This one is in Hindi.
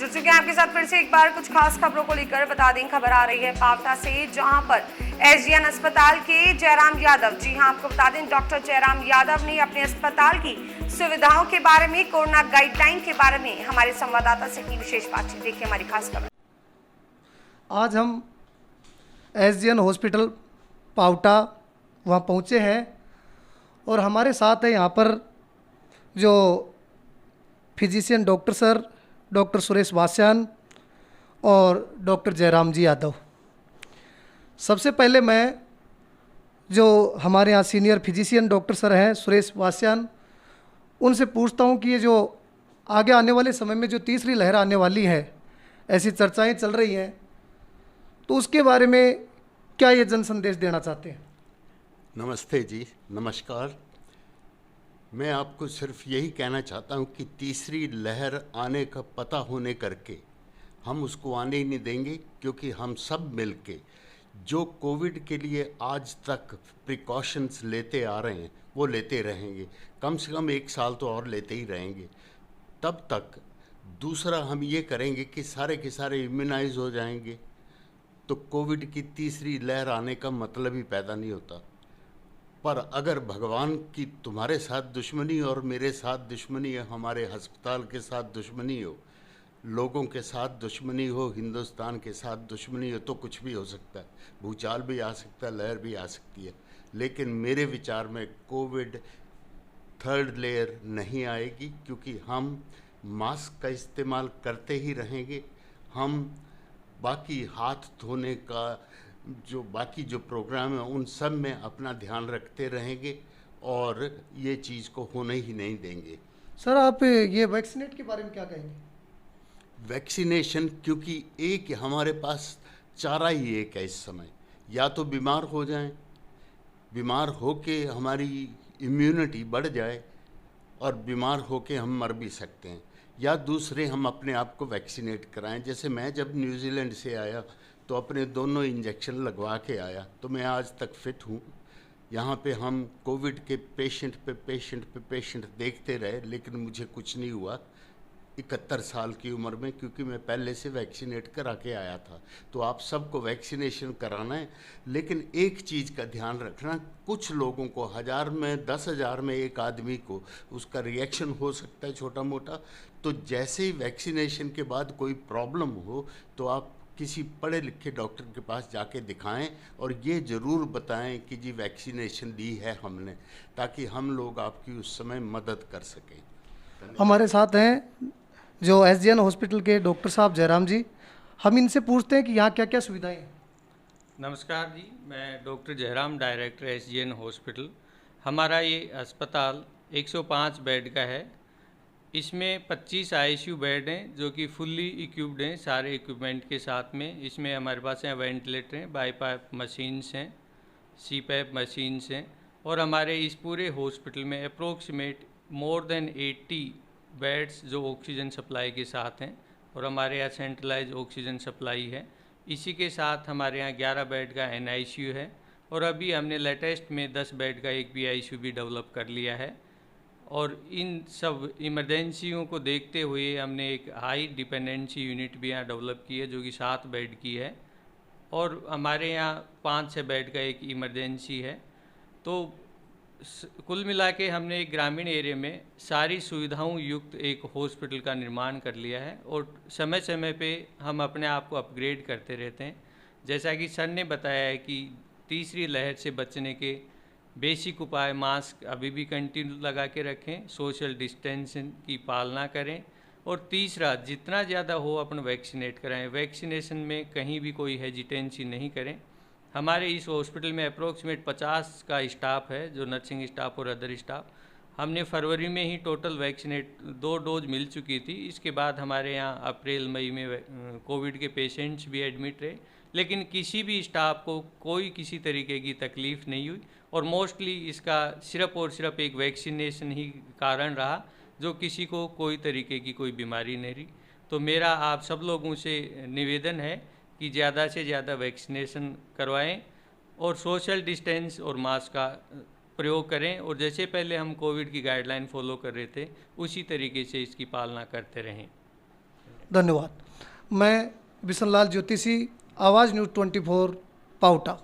जुड़ चुके हैं आपके साथ फिर से एक बार कुछ खास खबरों को लेकर। बता दें, खबर आ रही है पावटा से, जहां पर एसडीएन अस्पताल के जयराम यादव, जी हां आपको बता दें, डॉक्टर जयराम यादव ने अपने अस्पताल की सुविधाओं के बारे में, कोरोना गाइडलाइन के बारे में हमारे संवाददाता से की विशेष बातचीत। देखिए हमारी खास खबर। आज हम एसडीएन हॉस्पिटल पावटा वहाँ पहुँचे हैं और हमारे साथ है यहाँ पर जो physician doctor sir, doctor Suresh Vasyan और डॉक्टर जयराम जी यादव। सबसे पहले मैं जो हमारे यहाँ सीनियर फिजिशियन डॉक्टर सर हैं सुरेश वास्यान, उनसे पूछता हूँ कि ये जो आगे आने वाले समय में जो तीसरी लहर आने वाली है, ऐसी चर्चाएं चल रही हैं, तो उसके बारे में क्या ये जन संदेश देना चाहते हैं? नमस्ते जी, नमस्कार। मैं आपको सिर्फ यही कहना चाहता हूं कि तीसरी लहर आने का पता होने करके हम उसको आने ही नहीं देंगे, क्योंकि हम सब मिलके जो कोविड के लिए आज तक प्रिकॉशंस लेते आ रहे हैं वो लेते रहेंगे। कम से कम 1 साल तो और लेते ही रहेंगे। तब तक दूसरा हम ये करेंगे कि सारे के सारे इम्यूनाइज हो जाएंगे, तो कोविड की तीसरी लहर आने का मतलब ही पैदा नहीं होता। पर अगर भगवान की तुम्हारे साथ दुश्मनी और मेरे साथ दुश्मनी है, हमारे अस्पताल के साथ दुश्मनी हो, लोगों के साथ दुश्मनी हो, हिंदुस्तान के साथ दुश्मनी हो, तो कुछ भी हो सकता है। भूचाल भी आ सकता है, लहर भी आ सकती है। लेकिन मेरे विचार में कोविड थर्ड लेयर नहीं आएगी, क्योंकि हम मास्क का इस्तेमाल करते ही रहेंगे। हम बाकी हाथ धोने का बाकी जो प्रोग्राम है उन सब में अपना ध्यान रखते रहेंगे और ये चीज़ को होने ही नहीं देंगे। सर, आप ये वैक्सीनेट के बारे में क्या कहेंगे? वैक्सीनेशन, क्योंकि एक हमारे पास चारा ही एक है इस समय, या तो बीमार हो जाएं, बीमार होके हमारी इम्यूनिटी बढ़ जाए और बीमार होके हम मर भी सकते हैं, या दूसरे हम अपने आप को वैक्सीनेट कराएं। जैसे मैं जब न्यूजीलैंड से आया तो अपने दोनों इंजेक्शन लगवा के आया, तो मैं आज तक फिट हूँ। यहाँ पे हम कोविड के पेशेंट पे पेशेंट देखते रहे, लेकिन मुझे कुछ नहीं हुआ 71 साल की उम्र में, क्योंकि मैं पहले से वैक्सीनेट करा के आया था। तो आप सबको वैक्सीनेशन कराना है, लेकिन एक चीज़ का ध्यान रखना, कुछ लोगों को 1000 में 10,000 में एक आदमी को उसका रिएक्शन हो सकता है छोटा मोटा। तो जैसे ही वैक्सीनेशन के बाद कोई प्रॉब्लम हो तो आप किसी पढ़े लिखे डॉक्टर के पास जाके दिखाएं और ये ज़रूर बताएं कि जी वैक्सीनेशन ली है हमने, ताकि हम लोग आपकी उस समय मदद कर सकें। हमारे साथ हैं जो एसडीएन हॉस्पिटल के डॉक्टर साहब जयराम जी। हम इनसे पूछते हैं कि यहाँ क्या क्या सुविधाएं हैं। नमस्कार जी, मैं doctor Jairam, director SDN hospital. हमारा ये अस्पताल 105 बेड का है। इसमें 25 आईसीयू बेड हैं जो कि फुल्ली इक्विप्ड हैं सारे इक्विपमेंट के साथ में। इसमें हमारे पास हैं वेंटिलेटर हैं, बाईपाइप मशीन्स हैं, सीपैप मशीन्स हैं, और हमारे इस पूरे हॉस्पिटल में अप्रोक्सीमेट मोर देन 80 बेड्स जो ऑक्सीजन सप्लाई के साथ हैं, और हमारे यहाँ सेंट्रलाइज ऑक्सीजन सप्लाई है। इसी के साथ हमारे यहाँ 11 बेड का एनआईसीयू है, और अभी हमने लेटेस्ट में 10 बेड का एक पीआईसीयू भी डेवलप कर लिया है। और इन सब इमरजेंसियों को देखते हुए हमने एक हाई डिपेंडेंसी यूनिट भी यहाँ डेवलप की है जो कि 7 बेड की है, और हमारे यहाँ 5-6 बेड का एक इमरजेंसी है। तो कुल मिला के हमने एक ग्रामीण एरिया में सारी सुविधाओं युक्त एक हॉस्पिटल का निर्माण कर लिया है, और समय समय पे हम अपने आप को अपग्रेड करते रहते हैं। जैसा कि सर ने बताया है कि तीसरी लहर से बचने के बेसिक उपाय, मास्क अभी भी कंटिन्यू लगा के रखें, सोशल डिस्टेंसिंग की पालना करें, और तीसरा जितना ज़्यादा हो अपन वैक्सीनेट कराएं। वैक्सीनेशन में कहीं भी कोई हेजिटेंसी नहीं करें। हमारे इस हॉस्पिटल में अप्रोक्सीमेट 50 का स्टाफ है, जो नर्सिंग स्टाफ और अदर स्टाफ। हमने फरवरी में ही टोटल वैक्सीनेट 2 डोज मिल चुकी थी। इसके बाद हमारे यहाँ अप्रैल मई में कोविड के पेशेंट्स भी एडमिट रहे, लेकिन किसी भी स्टाफ को कोई किसी तरीके की तकलीफ़ नहीं हुई, और मोस्टली इसका सिर्फ और सिर्फ एक वैक्सीनेशन ही कारण रहा, जो किसी को कोई तरीके की कोई बीमारी नहीं रही। तो मेरा आप सब लोगों से निवेदन है कि ज़्यादा से ज़्यादा वैक्सीनेशन करवाएं और सोशल डिस्टेंस और मास्क का प्रयोग करें, और जैसे पहले हम कोविड की गाइडलाइन फॉलो कर रहे थे उसी तरीके से इसकी पालना करते रहें। धन्यवाद। मैं बिशनलाल ज्योतिषी, आवाज़ न्यूज़ 24, पाउटा।